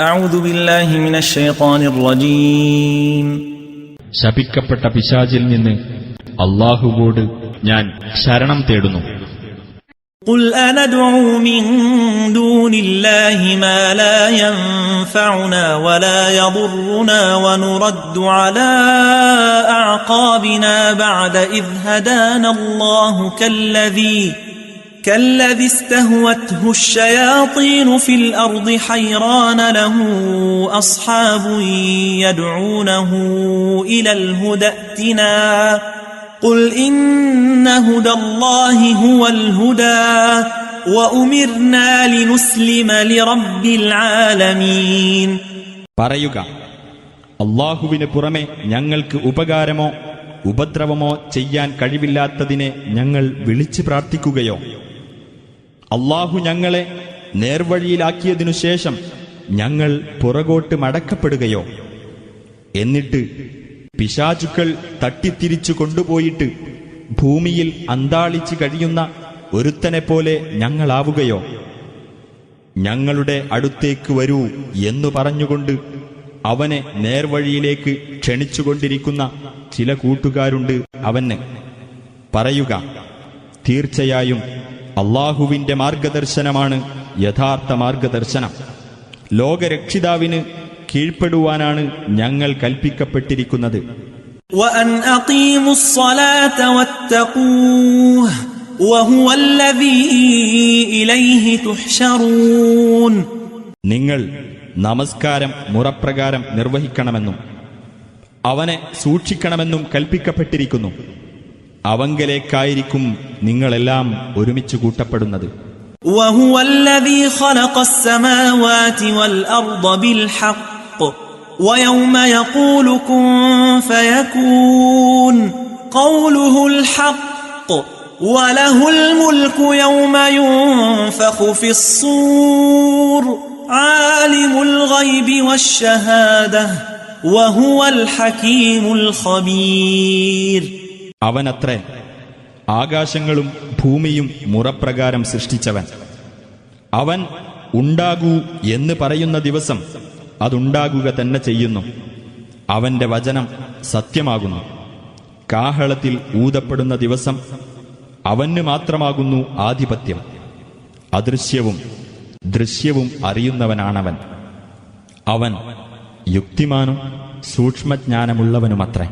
أعوذ بالله من الشيطان الرجيم ശപിക്കപ്പെട്ട പിശാചിൽ നിന്ന് അല്ലാഹുവോട് ഞാൻ ശരണം തേടുന്നു. قل أندعو من دون الله ما لا ينفعنا ولا يضرنا ونرد على أعقابنا بعد إذ هدانا الله كالذي استهوته الشياطين في الأرض حيران له أصحاب يدعونه إلى الهدى ائتنا قل إن هدى الله هو الهدى وأمرنا لنسلم لرب العالمين. പറയുക, അല്ലാഹുവിന് പുറമെ ഞങ്ങൾക്ക് ഉപകാരമോ ഉപദ്രവമോ ചെയ്യാൻ കഴിവില്ലാത്തതിനെ ഞങ്ങൾ വിളിച്ചു പ്രാർത്ഥിക്കുകയോ അല്ലാഹു ഞങ്ങളെ നേർവഴിയിലാക്കിയതിനു ശേഷം ഞങ്ങൾ പുറകോട്ട് മടക്കപ്പെടുകയോ എന്നിട്ട് പിശാചുക്കൾ തട്ടിത്തിരിച്ചു കൊണ്ടുപോയിട്ട് ഭൂമിയിൽ അന്താളിച്ച് കഴിയുന്ന ഒരുത്തനെപ്പോലെ ഞങ്ങളാവുകയോ? ഞങ്ങളുടെ അടുത്തേക്ക് വരൂ എന്നു പറഞ്ഞുകൊണ്ട് അവനെ നേർവഴിയിലേക്ക് ക്ഷണിച്ചുകൊണ്ടിരിക്കുന്ന ചില കൂട്ടുകാരുണ്ട് അവന്. പറയുക, തീർച്ചയായും അല്ലാഹുവിന്റെ മാർഗദർശനമാണ് യഥാർത്ഥ മാർഗദർശനം. ലോകരക്ഷിതാവിന് കീഴ്പ്പെടുവാനാണ് ഞങ്ങൾ കൽപ്പിക്കപ്പെട്ടിരിക്കുന്നത്. وأن أقيموا الصلاة واتقوه وهو الذي إليه تحشرون. നിങ്ങൾ നമസ്കാരം മുറപ്രകാരം നിർവഹിക്കണമെന്നും അവനെ സൂക്ഷിക്കണമെന്നും കൽപ്പിക്കപ്പെട്ടിരിക്കുന്നു. അവങ്കലേക്കായിരിക്കും നിങ്ങളെല്ലാം ഒരുമിച്ച് കൂട്ടപ്പെടുന്നത്. وهو الذي خلق السماوات والأرض بالحق ويوم يقول كن فيكون قوله الحق وله الملك يوم ينفخ في الصور عالم الغيب والشهادة وهو الحكيم الخبير. അവനത്രേ ആകാശങ്ങളും ഭൂമിയും മുറപ്രകാരം സൃഷ്ടിച്ചവൻ. അവൻ ഉണ്ടാകൂ എന്ന് പറയുന്ന ദിവസം അതുണ്ടാകുക തന്നെ ചെയ്യുന്നു. അവന്റെ വചനം സത്യമാകുന്നു. കാഹളത്തിൽ ഊതപ്പെടുന്ന ദിവസം അവന് മാത്രമാകുന്നു ആധിപത്യം. അദൃശ്യവും ദൃശ്യവും അറിയുന്നവനാണവൻ. അവൻ യുക്തിമാനും സൂക്ഷ്മജ്ഞാനമുള്ളവനുമത്രേ.